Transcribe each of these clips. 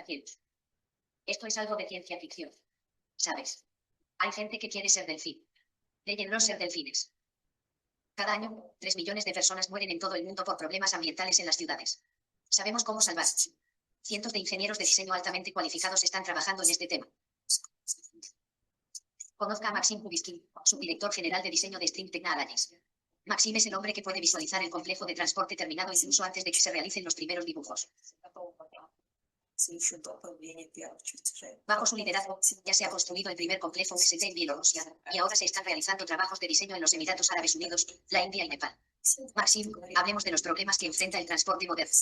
rascacielos. Esto es algo de ciencia ficción. ¿Sabes? Hay gente que quiere ser delfín. Déjenlos ser delfines. Cada año, 3 millones de personas mueren en todo el mundo por problemas ambientales en las ciudades. Sabemos cómo salvar. Cientos de ingenieros de diseño altamente cualificados están trabajando en este tema. Conozca a Maxim Kubiskin, subdirector general de diseño de Stream Technologies. Maxim es el hombre que puede visualizar el complejo de transporte terminado incluso antes de que se realicen los primeros dibujos. Bajo su liderazgo, ya se ha construido el primer complejo UST en Bielorrusia, y ahora se están realizando trabajos de diseño en los Emiratos Árabes Unidos, la India y Nepal. Maxim, hablemos de los problemas que enfrenta el transporte moderno.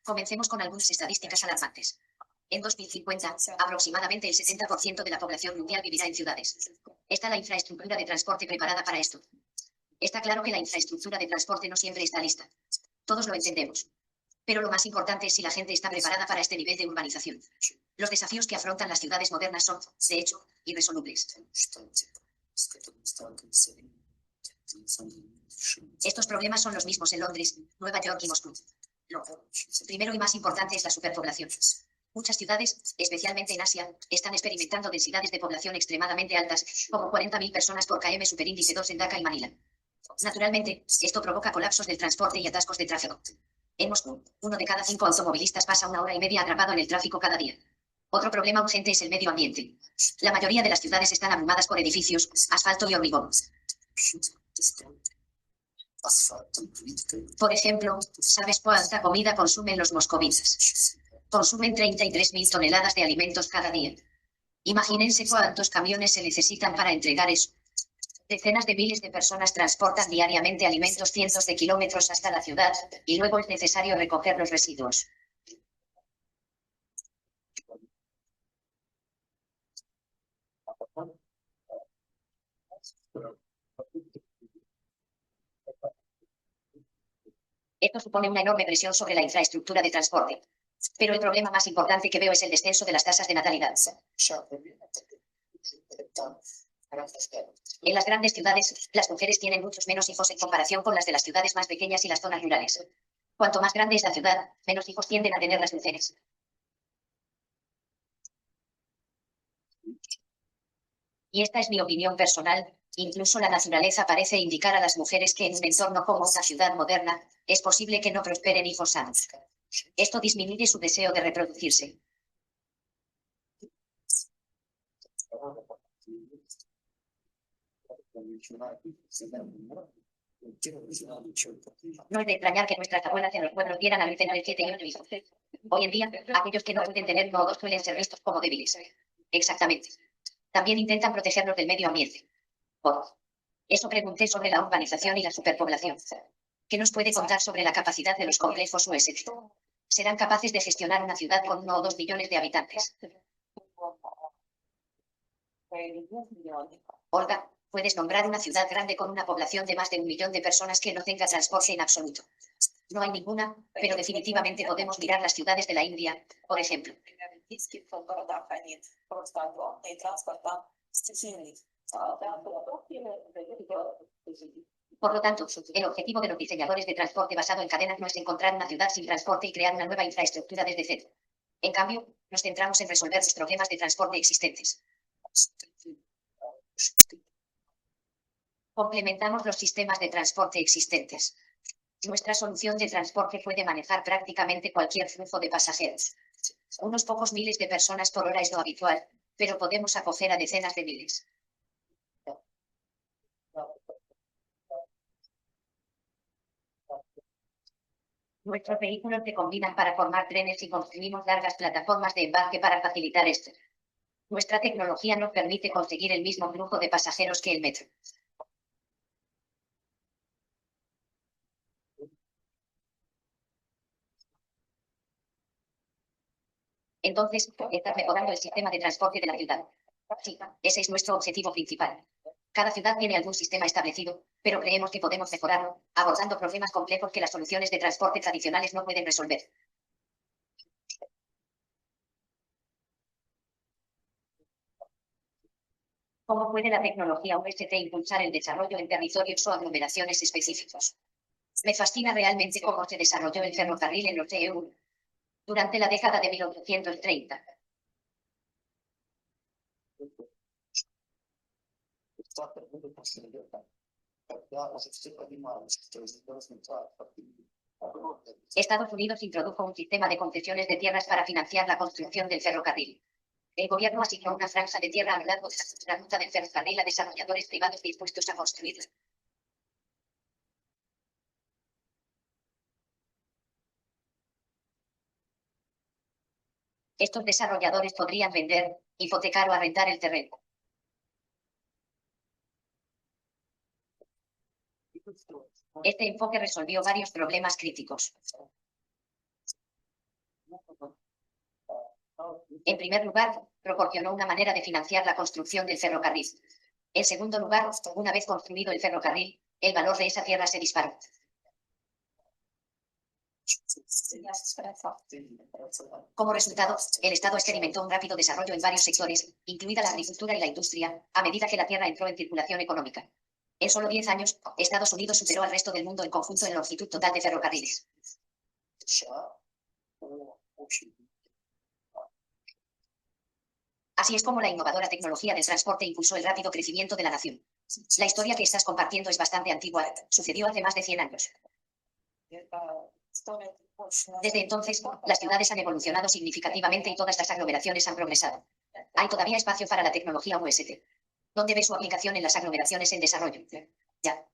Comencemos con algunas estadísticas alarmantes. En 2050, aproximadamente el 70% de la población mundial vivirá en ciudades. ¿Está la infraestructura de transporte preparada para esto? Está claro que la infraestructura de transporte no siempre está lista. Todos lo entendemos. Pero lo más importante es si la gente está preparada para este nivel de urbanización. Los desafíos que afrontan las ciudades modernas son, de hecho, irresolubles. Estos problemas son los mismos en Londres, Nueva York y Moscú. Lo primero y más importante es la superpoblación. Muchas ciudades, especialmente en Asia, están experimentando densidades de población extremadamente altas, como 40.000 personas por km superíndice 2 en Dhaka y Manila. Naturalmente, esto provoca colapsos del transporte y atascos de tráfico. En Moscú, 1 de cada 5 automovilistas pasa 1 hora y media atrapado en el tráfico cada día. Otro problema urgente es el medio ambiente. La mayoría de las ciudades están abrumadas por edificios, asfalto y hormigón. Por ejemplo, ¿sabes cuánta comida consumen los moscovitas? Consumen 33.000 toneladas de alimentos cada día. Imagínense cuántos camiones se necesitan para entregar eso. Decenas de miles de personas transportan diariamente alimentos cientos de kilómetros hasta la ciudad, y luego es necesario recoger los residuos. Esto supone una enorme presión sobre la infraestructura de transporte. Pero el problema más importante que veo es el descenso de las tasas de natalidad. En las grandes ciudades, las mujeres tienen muchos menos hijos en comparación con las de las ciudades más pequeñas y las zonas rurales. Cuanto más grande es la ciudad, menos hijos tienden a tener las mujeres. Y esta es mi opinión personal. Incluso la naturaleza parece indicar a las mujeres que en un entorno como una ciudad moderna, es posible que no prosperen hijos sanos. Esto disminuye su deseo de reproducirse. No es de extrañar que nuestras abuelas en los pueblos dieran a luz entre 7 y 8 hijos. Hoy en día, aquellos que no pueden tener 1 o 2 suelen ser vistos como débiles. Exactamente. También intentan protegernos del medio ambiente. Por eso pregunté sobre la urbanización y la superpoblación. ¿Qué nos puede contar sobre la capacidad de los complejos UST? ¿Serán capaces de gestionar una ciudad con 1 o 2 millones de habitantes? Olga, ¿puedes nombrar una ciudad grande con una población de más de 1 millón de personas que no tenga transporte en absoluto? No hay ninguna, pero definitivamente podemos mirar las ciudades de la India, por ejemplo. Por lo tanto, el objetivo de los diseñadores de transporte basado en cadenas no es encontrar una ciudad sin transporte y crear una nueva infraestructura desde cero. En cambio, nos centramos en resolver los problemas de transporte existentes. Complementamos los sistemas de transporte existentes. Nuestra solución de transporte puede manejar prácticamente cualquier flujo de pasajeros. Unos pocos miles de personas por hora es lo habitual, pero podemos acoger a decenas de miles. Nuestros vehículos se combinan para formar trenes y construimos largas plataformas de embarque para facilitar esto. Nuestra tecnología nos permite conseguir el mismo flujo de pasajeros que el metro. Entonces, estás mejorando el sistema de transporte de la ciudad. Sí, ese es nuestro objetivo principal. Cada ciudad tiene algún sistema establecido, pero creemos que podemos mejorarlo, abordando problemas complejos que las soluciones de transporte tradicionales no pueden resolver. ¿Cómo puede la tecnología UST impulsar el desarrollo en territorios o aglomeraciones específicos? Me fascina realmente cómo se desarrolló el ferrocarril en los EU. durante la década de 1830. Estados Unidos introdujo un sistema de concesiones de tierras para financiar la construcción del ferrocarril. El gobierno asignó una franja de tierra a lo largo de la ruta del ferrocarril a desarrolladores privados dispuestos a construirla. Estos desarrolladores podrían vender, hipotecar o arrendar el terreno. Este enfoque resolvió varios problemas críticos. En primer lugar, proporcionó una manera de financiar la construcción del ferrocarril. En segundo lugar, una vez construido el ferrocarril, el valor de esa tierra se disparó. Como resultado, el Estado experimentó un rápido desarrollo en varios sectores, incluida la agricultura y la industria, a medida que la tierra entró en circulación económica. En solo 10 años, Estados Unidos superó al resto del mundo en conjunto en longitud total de ferrocarriles. Así es como la innovadora tecnología del transporte impulsó el rápido crecimiento de la nación. La historia que estás compartiendo es bastante antigua, sucedió hace más de 100 años. Desde entonces, las ciudades han evolucionado significativamente y todas las aglomeraciones han progresado. Hay todavía espacio para la tecnología UST. ¿Dónde ve su aplicación en las aglomeraciones en desarrollo? Ya.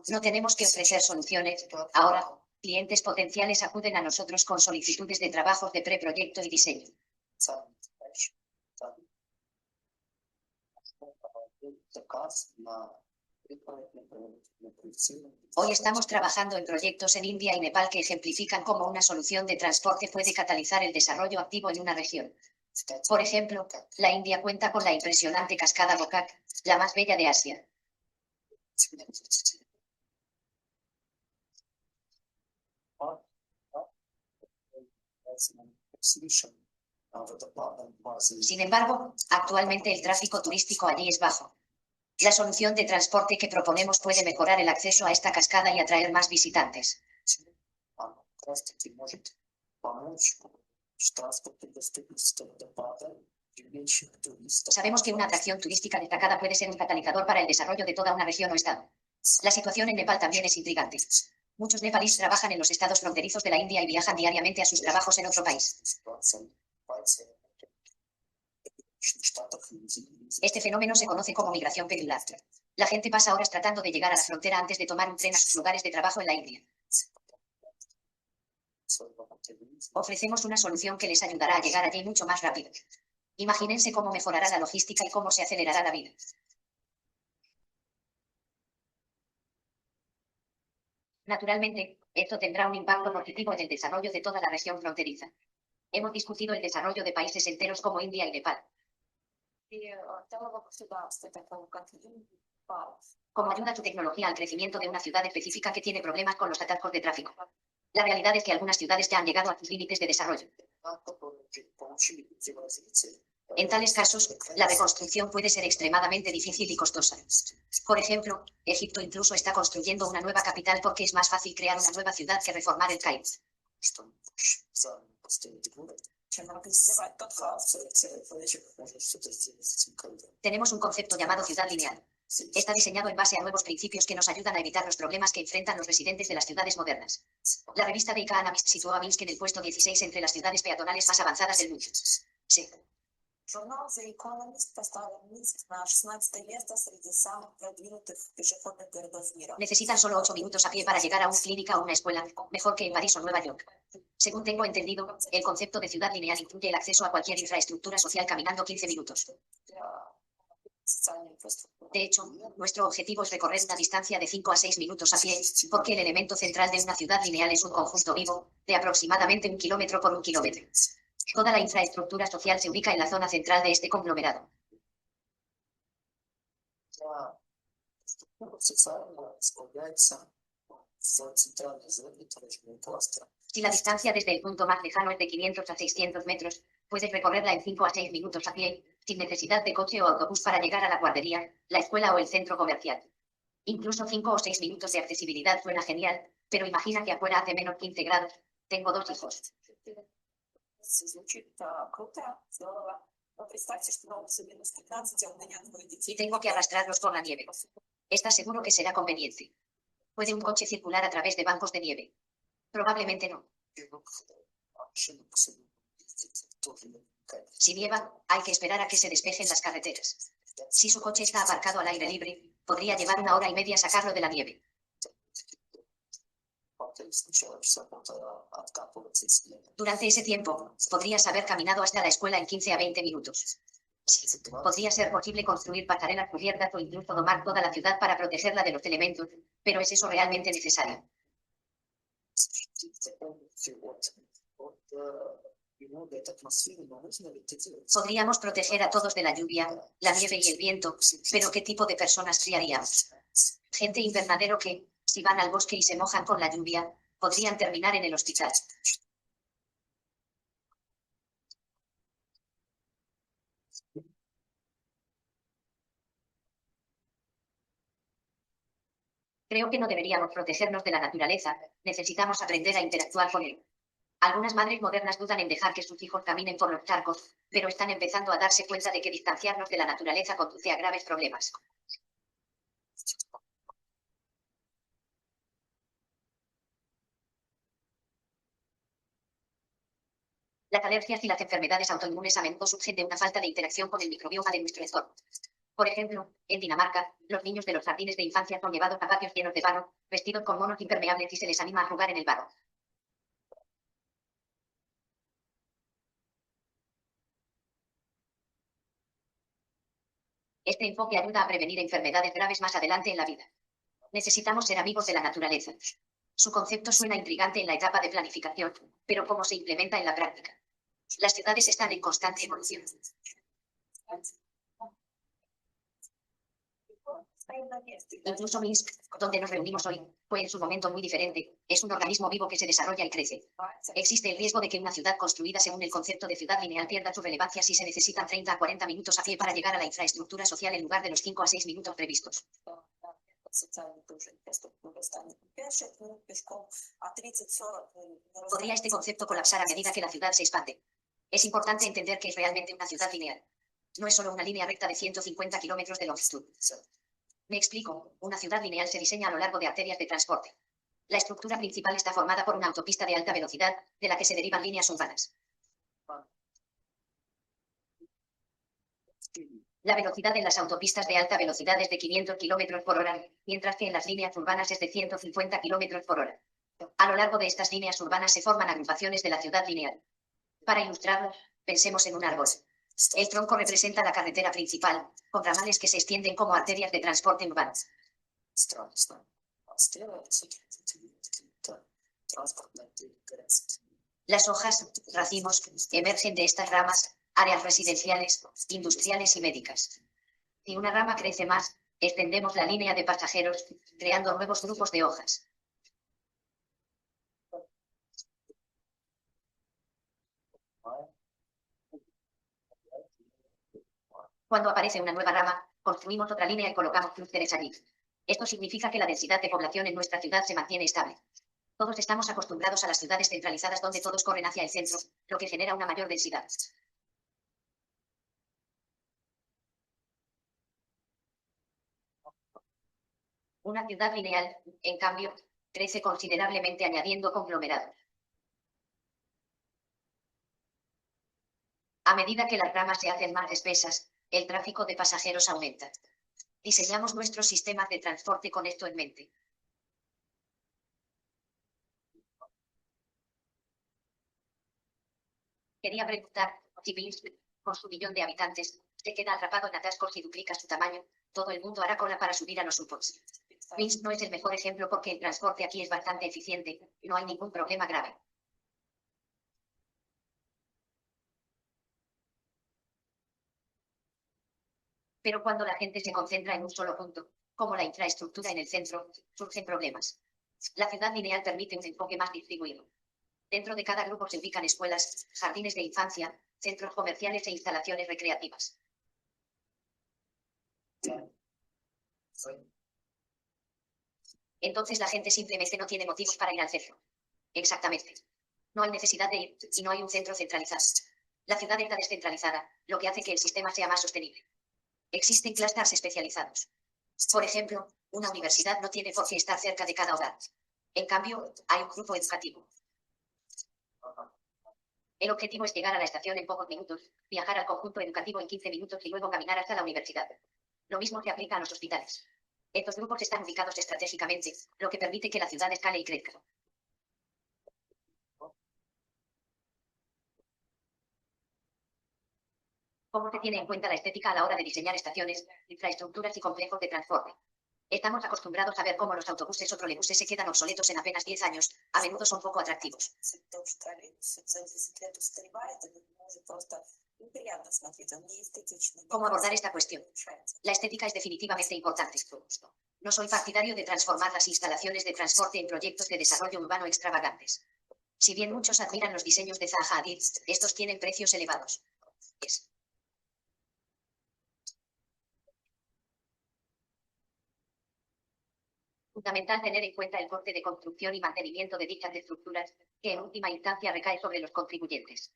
No tenemos que ofrecer soluciones. Ahora, clientes potenciales acuden a nosotros con solicitudes de trabajos de preproyecto y diseño. Hoy estamos trabajando en proyectos en India y Nepal que ejemplifican cómo una solución de transporte puede catalizar el desarrollo activo en una región. Por ejemplo, la India cuenta con la impresionante cascada Gokak, la más bella de Asia. Sin embargo, actualmente el tráfico turístico allí es bajo. La solución de transporte que proponemos puede mejorar el acceso a esta cascada y atraer más visitantes. Sabemos que una atracción turística destacada puede ser un catalizador para el desarrollo de toda una región o estado. La situación en Nepal también es intrigante. Muchos nepalíes trabajan en los estados fronterizos de la India y viajan diariamente a sus trabajos en otro país. Este fenómeno se conoce como migración pendular. La gente pasa horas tratando de llegar a la frontera antes de tomar un tren a sus lugares de trabajo en la India. Ofrecemos una solución que les ayudará a llegar allí mucho más rápido. Imagínense cómo mejorará la logística y cómo se acelerará la vida. Naturalmente, esto tendrá un impacto positivo en el desarrollo de toda la región fronteriza. Hemos discutido el desarrollo de países enteros como India y Nepal. ¿Cómo ayuda tu tecnología al crecimiento de una ciudad específica que tiene problemas con los atascos de tráfico? La realidad es que algunas ciudades ya han llegado a sus límites de desarrollo. En tales casos, la reconstrucción puede ser extremadamente difícil y costosa. Por ejemplo, Egipto incluso está construyendo una nueva capital porque es más fácil crear una nueva ciudad que reformar el Cairo. Tenemos un concepto llamado ciudad lineal. Está diseñado en base a nuevos principios que nos ayudan a evitar los problemas que enfrentan los residentes de las ciudades modernas. La revista The Economist situó a Minsk en el puesto 16 entre las ciudades peatonales más avanzadas del mundo. Sí. Журнал The Economist поставил Минск на 16 место среди самых продвинутых пешеходных городов мира. Necesitan solo 8 minutos a pie para llegar a una clínica o una escuela, mejor que en París o Nueva York. Según tengo entendido, el concepto de ciudad lineal incluye el acceso a cualquier infraestructura social caminando 15 minutos. De hecho, nuestro objetivo es recorrer una distancia de 5 a 6 minutos a pie, porque el elemento central de una ciudad lineal es un conjunto vivo, de aproximadamente 1 kilómetro por 1 kilómetro. Toda la infraestructura social se ubica en la zona central de este conglomerado. Si la distancia desde el punto más lejano es de 500 a 600 metros, puedes recorrerla en 5 a 6 minutos a pie, sin necesidad de coche o autobús para llegar a la guardería, la escuela o el centro comercial. Incluso 5 o 6 minutos de accesibilidad suena genial, pero imagina que afuera hace menos 15 grados. Tengo 2 hijos. Звучит круто, здорово. Но представьте, что вам особенно с 15, а у меня двое Y детей. tengo que arrastrarlos por la nieve. ¿Estás seguro que será conveniente? ¿Puede un coche circular a través de bancos de nieve? Probablemente no. Si nieva, hay que esperar a que se despejen las carreteras. Si su coche está aparcado al aire libre, podría llevar 1 hora y media sacarlo de la nieve. Durante ese tiempo, podrías haber caminado hasta la escuela en 15 a 20 minutos. Podría ser posible construir pasarelas cubiertas o incluso domar toda la ciudad para protegerla de los elementos, pero ¿es eso realmente necesario? Podríamos proteger a todos de la lluvia, la nieve y el viento, pero ¿qué tipo de personas criaríamos? Gente invernadero que, si van al bosque y se mojan con la lluvia, podrían terminar en el hospital. Creo que no deberíamos protegernos de la naturaleza, necesitamos aprender a interactuar con él. Algunas madres modernas dudan en dejar que sus hijos caminen por los charcos, pero están empezando a darse cuenta de que distanciarnos de la naturaleza conduce a graves problemas. Las alergias y las enfermedades autoinmunes a menudo surgen de una falta de interacción con el microbioma de nuestro entorno. Por ejemplo, en Dinamarca, los niños de los jardines de infancia son llevados a patios llenos de barro, vestidos con monos impermeables y se les anima a jugar en el barro. Este enfoque ayuda a prevenir enfermedades graves más adelante en la vida. Necesitamos ser amigos de la naturaleza. Su concepto suena intrigante en la etapa de planificación, pero ¿cómo se implementa en la práctica? Las ciudades están en constante evolución. Incluso Minsk, donde nos reunimos hoy, fue en su momento muy diferente. Es un organismo vivo que se desarrolla y crece. Existe el riesgo de que una ciudad construida según el concepto de ciudad lineal pierda su relevancia si se necesitan 30 a 40 minutos a pie para llegar a la infraestructura social en lugar de los 5 a 6 minutos previstos. ¿Podría este concepto colapsar a medida que la ciudad se expande? Es importante entender que es realmente una ciudad lineal. No es solo una línea recta de 150 kilómetros de longitud. Me explico, una ciudad lineal se diseña a lo largo de arterias de transporte. La estructura principal está formada por una autopista de alta velocidad, de la que se derivan líneas urbanas. La velocidad en las autopistas de alta velocidad es de 500 kilómetros por hora, mientras que en las líneas urbanas es de 150 kilómetros por hora. A lo largo de estas líneas urbanas se forman agrupaciones de la ciudad lineal. Para ilustrarlo, pensemos en un árbol. El tronco representa la carretera principal, con ramales que se extienden como arterias de transporte urbano. Las hojas, racimos, emergen de estas ramas, áreas residenciales, industriales y médicas. Si una rama crece más, extendemos la línea de pasajeros, creando nuevos grupos de hojas. Cuando aparece una nueva rama, construimos otra línea y colocamos clústeres allí. Esto significa que la densidad de población en nuestra ciudad se mantiene estable. Todos estamos acostumbrados a las ciudades centralizadas donde todos corren hacia el centro, lo que genera una mayor densidad. Una ciudad lineal, en cambio, crece considerablemente añadiendo conglomerados. A medida que las ramas se hacen más espesas, el tráfico de pasajeros aumenta. Diseñamos nuestros sistemas de transporte con esto en mente. Quería preguntar, si Minsk, con su 1 millón de habitantes, se queda atrapado en atascos y duplica su tamaño, todo el mundo hará cola para subir a los supos. Minsk no es el mejor ejemplo porque el transporte aquí es bastante eficiente, no hay ningún problema grave. Pero cuando la gente se concentra en un solo punto, como la infraestructura en el centro, surgen problemas. La ciudad lineal permite un enfoque más distribuido. Dentro de cada grupo se ubican escuelas, jardines de infancia, centros comerciales e instalaciones recreativas. Entonces la gente simplemente no tiene motivos para ir al centro. Exactamente. No hay necesidad de ir, y no hay un centro centralizado. La ciudad está descentralizada, lo que hace que el sistema sea más sostenible. Existen clústeres especializados. Por ejemplo, una universidad no tiene por qué estar cerca de cada hogar. En cambio, hay un grupo educativo. El objetivo es llegar a la estación en pocos minutos, viajar al conjunto educativo en 15 minutos y luego caminar hasta la universidad. Lo mismo se aplica a los hospitales. Estos grupos están ubicados estratégicamente, lo que permite que la ciudad escale y crezca. ¿Cómo se tiene en cuenta la estética a la hora de diseñar estaciones, infraestructuras y complejos de transporte? Estamos acostumbrados a ver cómo los autobuses o trolebuses se quedan obsoletos en apenas 10 años. A menudo son poco atractivos. ¿Cómo abordar esta cuestión? La estética es definitivamente importante. No soy partidario de transformar las instalaciones de transporte en proyectos de desarrollo urbano extravagantes. Si bien muchos admiran los diseños de Zaha Hadid, estos tienen precios elevados. Es fundamental tener en cuenta el coste de construcción y mantenimiento de dichas estructuras, que en última instancia recae sobre los contribuyentes.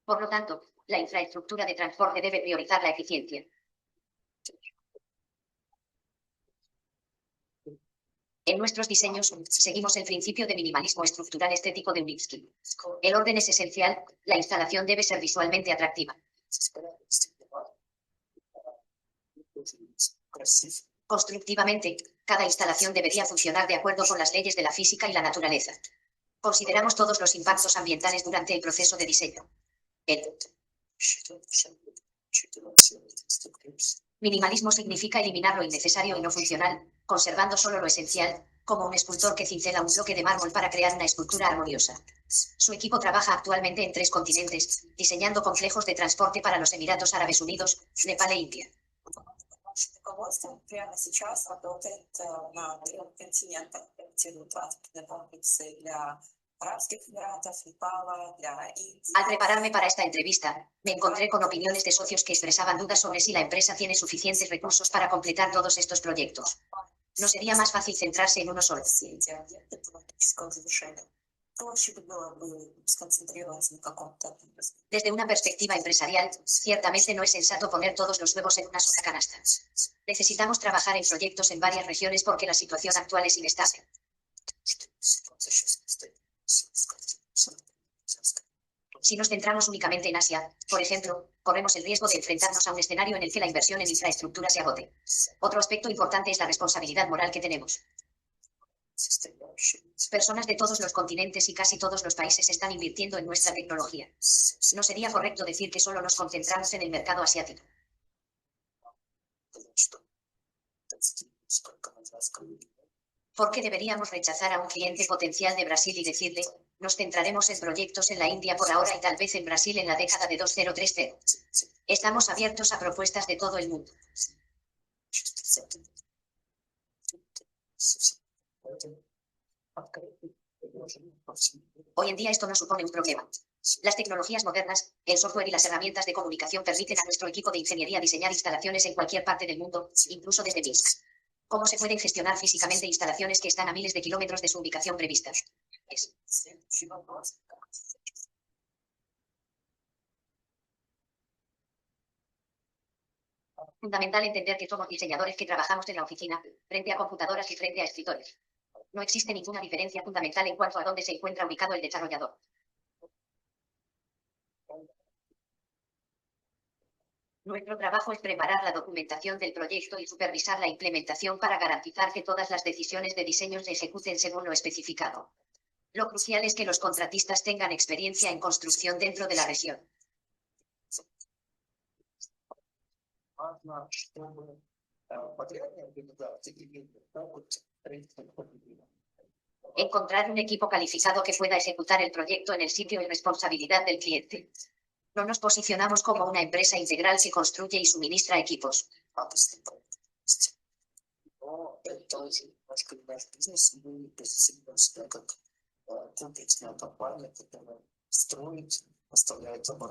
Por lo tanto, la infraestructura de transporte debe priorizar la eficiencia. En nuestros diseños, seguimos el principio de minimalismo estructural estético de Uninsky. El orden es esencial, la instalación debe ser visualmente atractiva. Constructivamente, cada instalación debería funcionar de acuerdo con las leyes de la física y la naturaleza. Consideramos todos los impactos ambientales durante el proceso de diseño. El minimalismo significa eliminar lo innecesario y no funcional, conservando solo lo esencial, como un escultor que cincela un bloque de mármol para crear una escultura armoniosa. Su equipo trabaja actualmente en 3 continentes, diseñando complejos de transporte para los Emiratos Árabes Unidos, Nepal e India. Руководство прямо сейчас работает на 3 континентах, проектирует транспортные комплексы для Арабских Эмиратов, Непала, для Индии. Al prepararme para esta entrevista, me encontré con opiniones de socios que expresaban dudas sobre si la empresa tiene suficientes recursos para completar todos estos proyectos. ¿No sería más fácil centrarse en uno solo? Desde una perspectiva empresarial, ciertamente no es sensato poner todos los huevos en una sola canasta. Necesitamos trabajar en proyectos en varias regiones porque la situación actual es inestable. Si nos centramos únicamente en Asia, por ejemplo, corremos el riesgo de enfrentarnos a un escenario en el que la inversión en infraestructura se agote. Otro aspecto importante es la responsabilidad moral que tenemos. Personas de todos los continentes y casi todos los países están invirtiendo en nuestra tecnología. No sería correcto decir que solo nos concentramos en el mercado asiático. ¿Por qué deberíamos rechazar a un cliente potencial de Brasil y decirle, nos centraremos en proyectos en la India por ahora y tal vez en Brasil en la década de 2030? Estamos abiertos a propuestas de todo el mundo. Hoy en día esto no supone un problema. Las tecnologías modernas, el software y las herramientas de comunicación permiten a nuestro equipo de ingeniería diseñar instalaciones en cualquier parte del mundo, incluso desde Minsk. ¿Cómo se pueden gestionar físicamente instalaciones que están a miles de kilómetros de su ubicación prevista? Es fundamental entender que somos diseñadores que trabajamos en la oficina, frente a computadoras y frente a escritores. No existe ninguna diferencia fundamental en cuanto a dónde se encuentra ubicado el desarrollador. Nuestro trabajo es preparar la documentación del proyecto y supervisar la implementación para garantizar que todas las decisiones de diseño se ejecuten según lo especificado. Lo crucial es que los contratistas tengan experiencia en construcción dentro de la región. Encontrar un equipo calificado que pueda ejecutar el proyecto en el sitio es responsabilidad del cliente. No nos posicionamos como una empresa integral que construye y suministra equipos.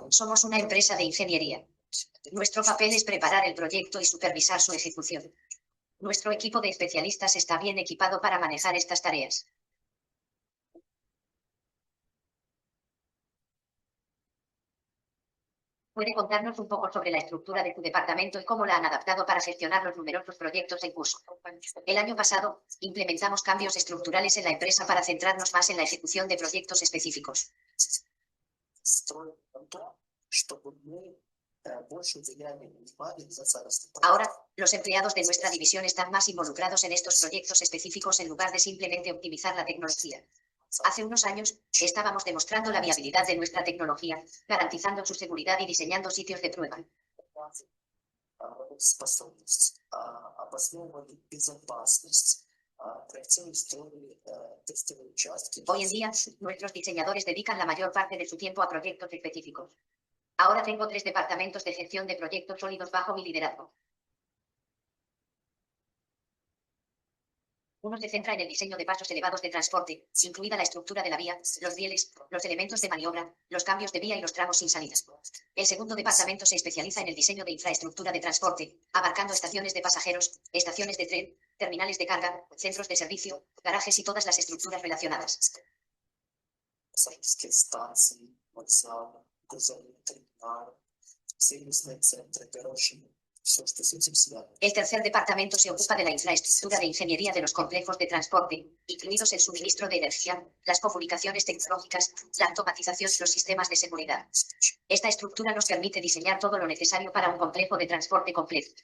Somos una empresa de ingeniería. Nuestro papel es preparar el proyecto y supervisar su ejecución. Nuestro equipo de especialistas está bien equipado para manejar estas tareas. ¿Puede contarnos un poco sobre la estructura de tu departamento y cómo la han adaptado para gestionar los numerosos proyectos en curso? El año pasado, implementamos cambios estructurales en la empresa para centrarnos más en la ejecución de proyectos específicos. Ahora, los empleados de nuestra división están más involucrados en estos proyectos específicos en lugar de simplemente optimizar la tecnología. Hace unos años, estábamos demostrando la viabilidad de nuestra tecnología, garantizando su seguridad y diseñando sitios de prueba. Hoy en día, nuestros diseñadores dedican la mayor parte de su tiempo a proyectos específicos. Ahora tengo 3 departamentos de gestión de proyectos sólidos bajo mi liderazgo. Uno se centra en el diseño de pasos elevados de transporte, incluida la estructura de la vía, los rieles, los elementos de maniobra, los cambios de vía y los tramos sin salidas. El segundo departamento se especializa en el diseño de infraestructura de transporte, abarcando estaciones de pasajeros, estaciones de tren, terminales de carga, centros de servicio, garajes y todas las estructuras relacionadas. El tercer departamento se ocupa de la infraestructura de ingeniería de los complejos de transporte, incluidos el suministro de energía, las comunicaciones tecnológicas, la automatización y los sistemas de seguridad. Esta estructura nos permite diseñar todo lo necesario para un complejo de transporte completo.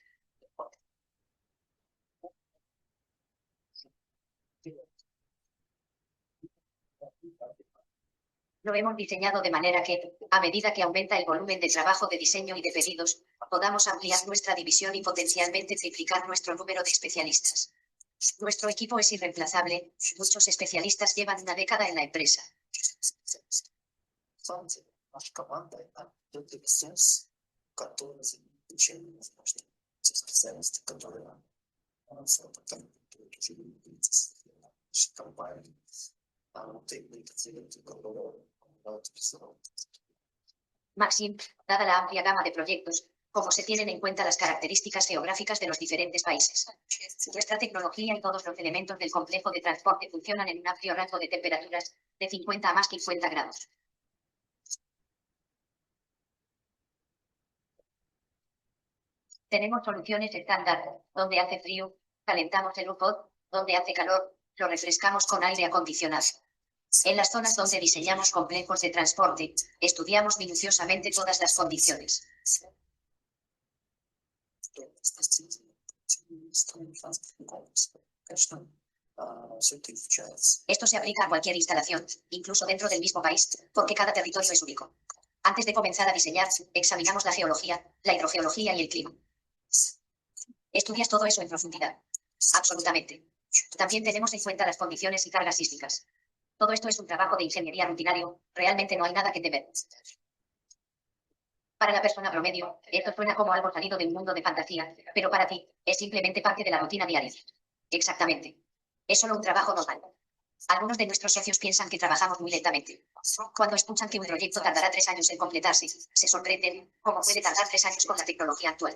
Lo hemos diseñado de manera que, a medida que aumenta el volumen de trabajo de diseño y de pedidos, podamos ampliar nuestra división y potencialmente triplicar nuestro número de especialistas. Nuestro equipo es irreemplazable, muchos especialistas llevan una década en la empresa. Maxim, dada la amplia gama de proyectos, como se tienen en cuenta las características geográficas de los diferentes países. Nuestra tecnología y todos los elementos del complejo de transporte funcionan en un amplio rango de temperaturas, de 50 a más 50 grados. Tenemos soluciones estándar, donde hace frío, calentamos el UPOD, donde hace calor, lo refrescamos con aire acondicionado. En las zonas donde diseñamos complejos de transporte, estudiamos minuciosamente todas las condiciones. Esto se aplica a cualquier instalación, incluso dentro del mismo país, porque cada territorio es único. Antes de comenzar a diseñar, examinamos la geología, la hidrogeología y el clima. ¿Estudias todo eso en profundidad? Absolutamente. También tenemos en cuenta las condiciones y cargas sísmicas. Todo esto es un trabajo de ingeniería rutinario, realmente no hay nada que temer. Para la persona promedio, esto suena como algo salido de un mundo de fantasía, pero para ti, es simplemente parte de la rutina diaria. Exactamente. Es solo un trabajo normal. Algunos de nuestros socios piensan que trabajamos muy lentamente. Cuando escuchan que un proyecto tardará 3 años en completarse, se sorprenden cómo puede tardar 3 años con la tecnología actual.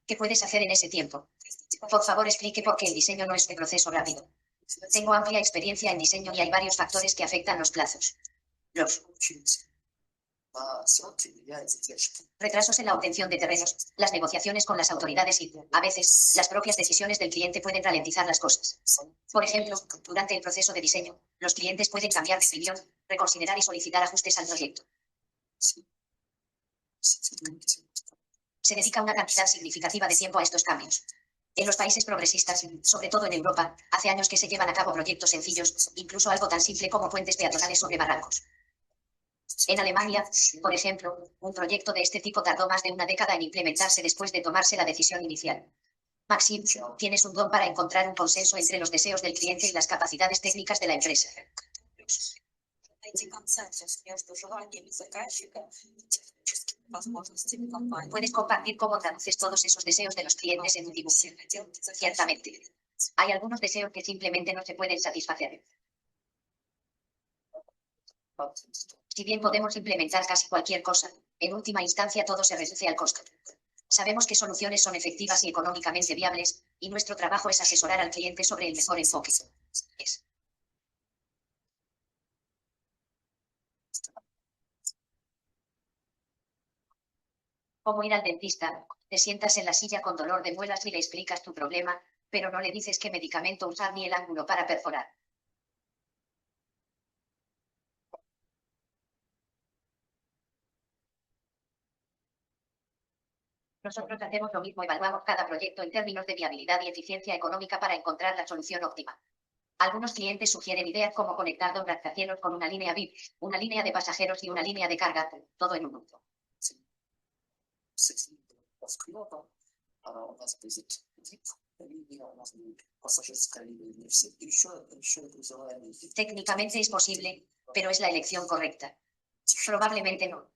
¿Qué puedes hacer en ese tiempo? Por favor, explique por qué el diseño no es un proceso rápido. Tengo amplia experiencia en diseño y hay varios factores que afectan los plazos. Los retrasos en la obtención de terrenos, las negociaciones con las autoridades y, a veces, las propias decisiones del cliente pueden ralentizar las cosas. Por ejemplo, durante el proceso de diseño, los clientes pueden cambiar de opinión, reconsiderar y solicitar ajustes al proyecto. Se dedica una cantidad significativa de tiempo a estos cambios. En los países progresistas, sobre todo en Europa, hace años que se llevan a cabo proyectos sencillos, incluso algo tan simple como puentes peatonales sobre barrancos. En Alemania, por ejemplo, un proyecto de este tipo tardó más de una década en implementarse después de tomarse la decisión inicial. Maxim, tienes un don para encontrar un consenso entre los deseos del cliente y las capacidades técnicas de la empresa. Puedes compartir cómo traduces todos esos deseos de los clientes en un dibujo. Ciertamente. Hay algunos deseos que simplemente no se pueden satisfacer. Si bien podemos implementar casi cualquier cosa, en última instancia todo se reduce al costo. Sabemos qué soluciones son efectivas y económicamente viables, y nuestro trabajo es asesorar al cliente sobre el mejor enfoque. Como ir al dentista, te sientas en la silla con dolor de muelas y le explicas tu problema, pero no le dices qué medicamento usar ni el ángulo para perforar. Nosotros hacemos lo mismo, evaluamos cada proyecto en términos de viabilidad y eficiencia económica para encontrar la solución óptima. Algunos clientes sugieren ideas como conectar dos rascacielos con una línea VIP, una línea de pasajeros y una línea de carga, todo en uno. У нас будет VIP линия, у нас будет пассажирская линия, все, еще вызываем. Técnicamente es posible, pero es la elección correcta. Probablemente no.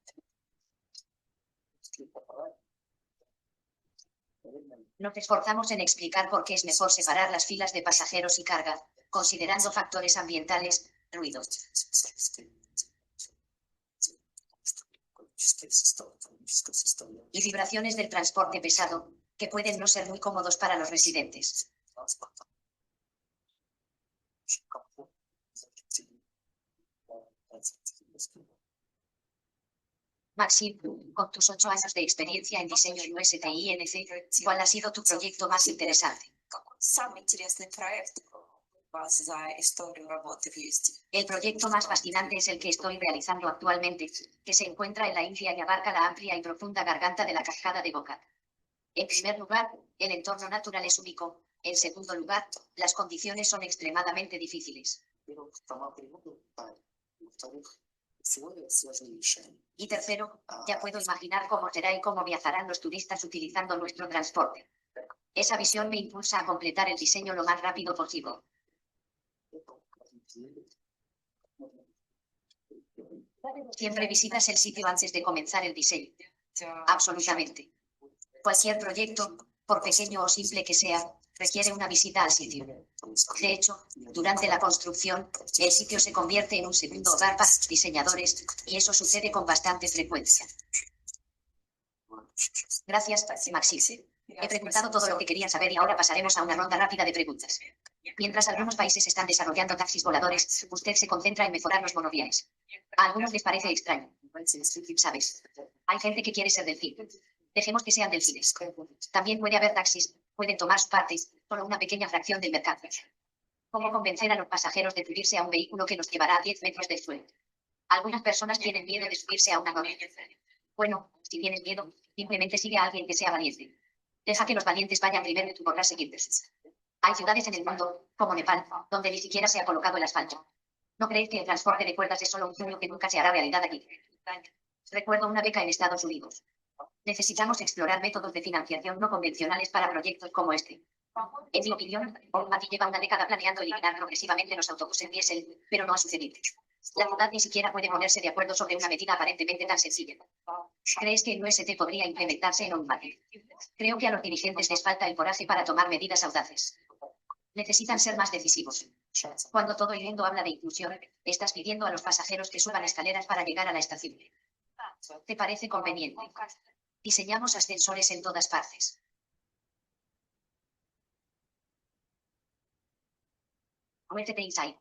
Nos esforzamos en explicar por qué es mejor separar las filas de pasajeros y carga, considerando factores ambientales, ruido. Y vibraciones del transporte pesado, que pueden no ser muy cómodos para los residentes. Maxim, con tus 8 años de experiencia en diseño en UST y INC, ¿cuál ha sido tu proyecto más interesante? Самый интересный проект у вас за историю работы в UST. El proyecto más fascinante es el que estoy realizando actualmente, que se encuentra en la India y abarca la amplia y profunda garganta de la cascada de Boca. En primer lugar, el entorno natural es único. En segundo lugar, las condiciones son extremadamente difíciles. Y tercero, ya puedo imaginar cómo será y cómo viajarán los turistas utilizando nuestro transporte. Esa visión me impulsa a completar el diseño lo más rápido posible. Siempre visitas el sitio antes de comenzar el diseño. Absolutamente. Cualquier proyecto, por pequeño o simple que sea, requiere una visita al sitio. De hecho, durante la construcción, el sitio se convierte en un segundo hogar para los diseñadores, y eso sucede con bastante frecuencia. Gracias, Maxim. He preguntado todo lo que quería saber y ahora pasaremos a una ronda rápida de preguntas. Mientras algunos países están desarrollando taxis voladores, usted se concentra en mejorar los monobienes. A algunos les parece extraño. ¿Sabes? Hay gente que quiere ser delfín. Dejemos que sean delfines. También puede haber taxis, pueden tomar su parte, solo una pequeña fracción del mercado. ¿Cómo convencer a los pasajeros de subirse a un vehículo que nos llevará a 10 metros del suelo? Algunas personas tienen miedo de subirse a una nave. Bueno, si tienes miedo, simplemente sigue a alguien que sea valiente. Deja que los valientes vayan primero y tú podrás seguirles. Hay ciudades en el mundo, como Nepal, donde ni siquiera se ha colocado el asfalto. ¿No crees que el transporte de cuerdas es solo un sueño que nunca se hará realidad aquí? Recuerdo una beca en Estados Unidos. Necesitamos explorar métodos de financiación no convencionales para proyectos como este. En mi opinión, Almaty lleva una década planeando eliminar progresivamente los autobuses diésel, pero no ha sucedido. La ciudad ni siquiera puede ponerse de acuerdo sobre una medida aparentemente tan sencilla. ¿Crees que el UST podría implementarse en Almaty? Creo que a los dirigentes les falta el coraje para tomar medidas audaces. Necesitan ser más decisivos. Cuando todo el mundo habla de inclusión, estás pidiendo a los pasajeros que suban escaleras para llegar a la estación. ¿Te parece conveniente? Diseñamos ascensores en todas partes. UST Insight.